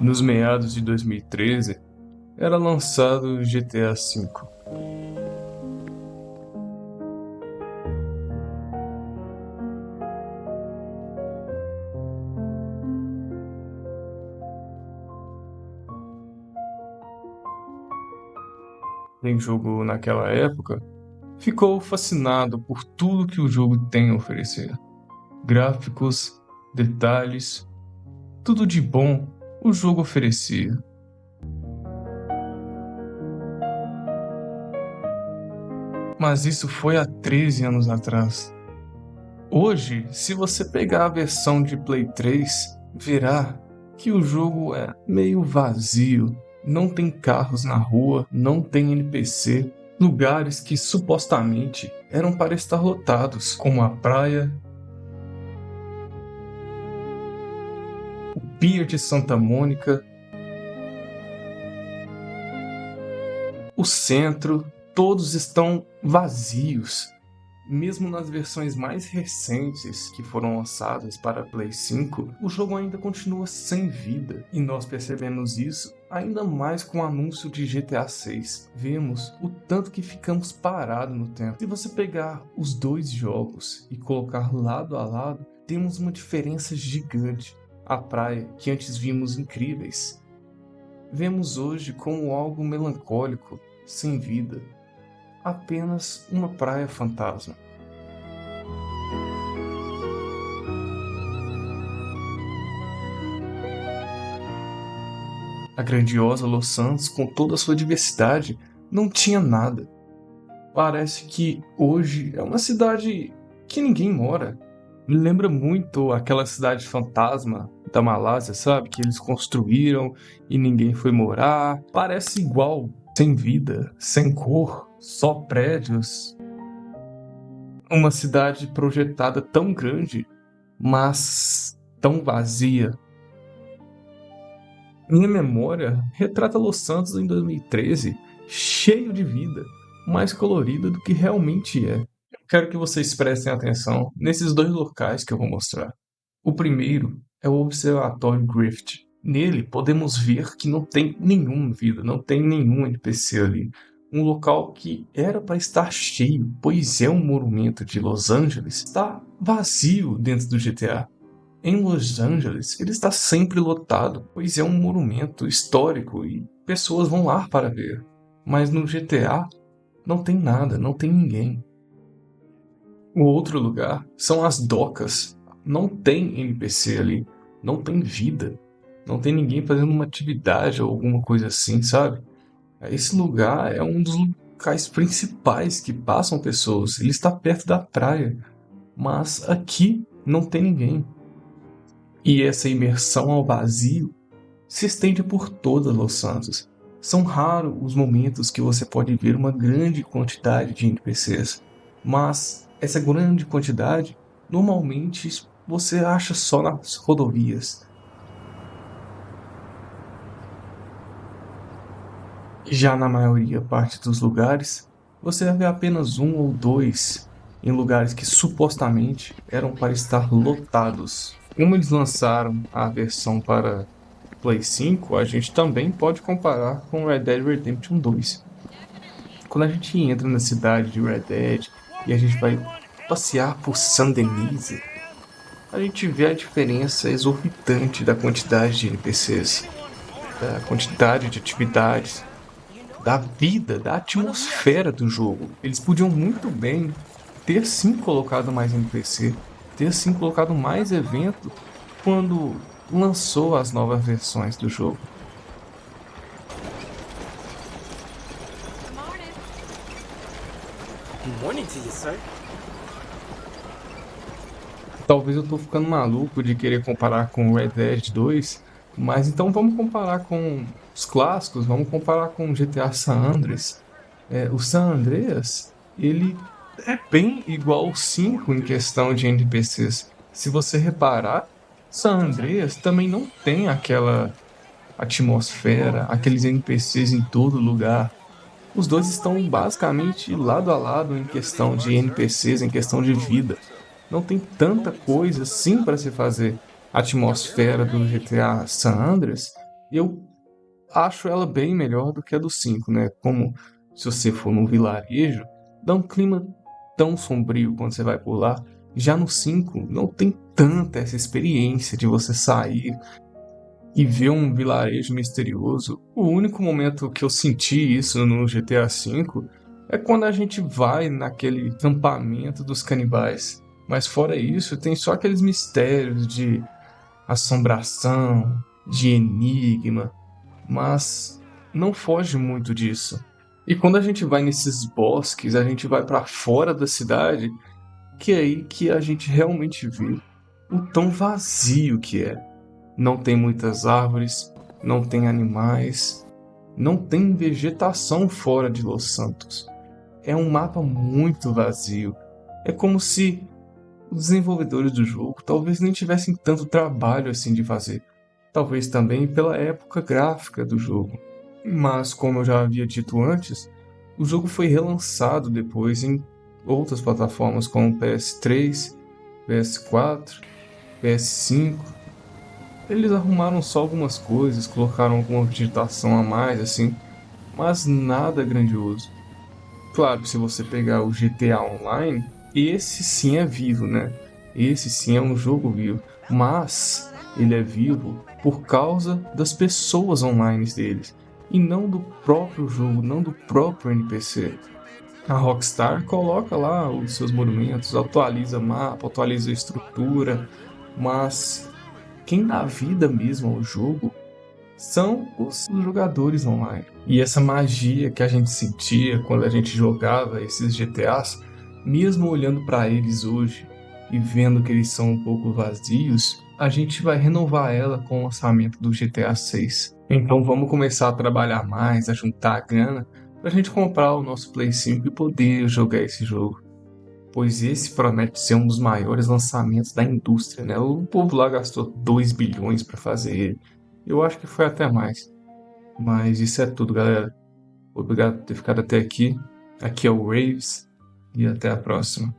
Nos meados de 2013, era lançado o GTA V. Quem jogou naquela época ficou fascinado por tudo que o jogo tem a oferecer. Gráficos, detalhes, tudo de bom o jogo oferecia. Mas isso foi há 13 anos atrás. Hoje, se você pegar a versão de Play 3, verá que o jogo é meio vazio. Não tem carros na rua, não tem NPC. Lugares que supostamente eram para estar lotados, como a praia, o Pier de Santa Mônica, o centro, todos estão vazios. Mesmo nas versões mais recentes que foram lançadas para Play 5, o jogo ainda continua sem vida. E nós percebemos isso ainda mais com o anúncio de GTA 6. Vemos o tanto que ficamos parados no tempo. Se você pegar os dois jogos e colocar lado a lado, temos uma diferença gigante. A praia, que antes vimos incríveis, vemos hoje como algo melancólico, sem vida. Apenas uma praia fantasma. A grandiosa Los Santos, com toda a sua diversidade, não tinha nada. Parece que hoje é uma cidade que ninguém mora. Me lembra muito aquela cidade fantasma da Malásia, sabe? Que eles construíram e ninguém foi morar. Parece igual, sem vida, sem cor, só prédios. Uma cidade projetada tão grande, mas tão vazia. Minha memória retrata Los Santos em 2013, cheio de vida, mais colorida do que realmente é. Eu quero que vocês prestem atenção nesses dois locais que eu vou mostrar. O primeiro é o Observatório Griffith. Nele podemos ver que não tem nenhuma vida, não tem nenhum NPC ali. Um local que era para estar cheio, pois é um monumento de Los Angeles, está vazio dentro do GTA. Em Los Angeles, ele está sempre lotado, pois é um monumento histórico e pessoas vão lá para ver. Mas no GTA não tem nada, não tem ninguém. O outro lugar são as docas. Não tem NPC ali, não tem vida, não tem ninguém fazendo uma atividade ou alguma coisa assim, sabe? Esse lugar é um dos locais principais que passam pessoas. Ele está perto da praia, mas aqui não tem ninguém. E essa imersão ao vazio se estende por toda Los Santos. São raros os momentos que você pode ver uma grande quantidade de NPCs, mas essa grande quantidade normalmente você acha só nas rodovias. Já na maioria parte dos lugares, você vai ver apenas um ou dois em lugares que supostamente eram para estar lotados. Como eles lançaram a versão para Play 5, a gente também pode comparar com Red Dead Redemption 2. Quando a gente entra na cidade de Red Dead e a gente vai passear por Saint-Denis, a gente vê a diferença exorbitante da quantidade de NPCs, da quantidade de atividades, da vida, da atmosfera do jogo. Eles podiam muito bem ter sim colocado mais NPC, ter sim colocado mais evento quando lançou as novas versões do jogo. Good morning to you, sir. Talvez eu tô ficando maluco de querer comparar com Red Dead 2, mas então vamos comparar com os clássicos, vamos comparar com GTA San Andreas. O San Andreas, ele é bem igual ao 5 em questão de NPCs. Se você reparar, San Andreas também não tem aquela atmosfera, aqueles NPCs em todo lugar. Os dois estão basicamente lado a lado em questão de NPCs, em questão de vida. Não tem tanta coisa assim para se fazer. A atmosfera do GTA San Andreas Eu acho ela bem melhor do que a do 5, né? Como se você for num vilarejo, dá um clima tão sombrio quando você vai por lá. Já no 5 não tem tanta essa experiência de você sair e ver um vilarejo misterioso. O único momento que eu senti isso no GTA V é quando a gente vai naquele acampamento dos canibais. Mas fora isso, tem só aqueles mistérios de assombração, de enigma, mas não foge muito disso. E quando a gente vai nesses bosques, a gente vai para fora da cidade, que é aí que a gente realmente vê o tão vazio que é. Não tem muitas árvores, não tem animais, não tem vegetação fora de Los Santos. É um mapa muito vazio. É como se os desenvolvedores do jogo talvez nem tivessem tanto trabalho assim de fazer. Talvez também pela época gráfica do jogo. Mas, como eu já havia dito antes, o jogo foi relançado depois em outras plataformas como PS3, PS4, PS5. Eles arrumaram só algumas coisas, colocaram alguma digitação a mais, assim, mas nada grandioso. Claro, se você pegar o GTA Online, esse sim é vivo, né? Esse sim é um jogo vivo, mas ele é vivo por causa das pessoas online deles e não do próprio jogo, não do próprio NPC. A Rockstar coloca lá os seus monumentos, atualiza mapa, atualiza estrutura, mas quem dá vida mesmo ao jogo são os jogadores online. E essa magia que a gente sentia quando a gente jogava esses GTAs, mesmo olhando para eles hoje e vendo que eles são um pouco vazios, a gente vai renovar ela com o lançamento do GTA 6. Então vamos começar a trabalhar mais, a juntar a grana para a gente comprar o nosso Play 5 e poder jogar esse jogo. Pois esse promete ser um dos maiores lançamentos da indústria, né? O povo lá gastou 2 bilhões para fazer ele. Eu acho que foi até mais. Mas isso é tudo, galera. Obrigado por ter ficado até aqui. Aqui é o Raves e até a próxima.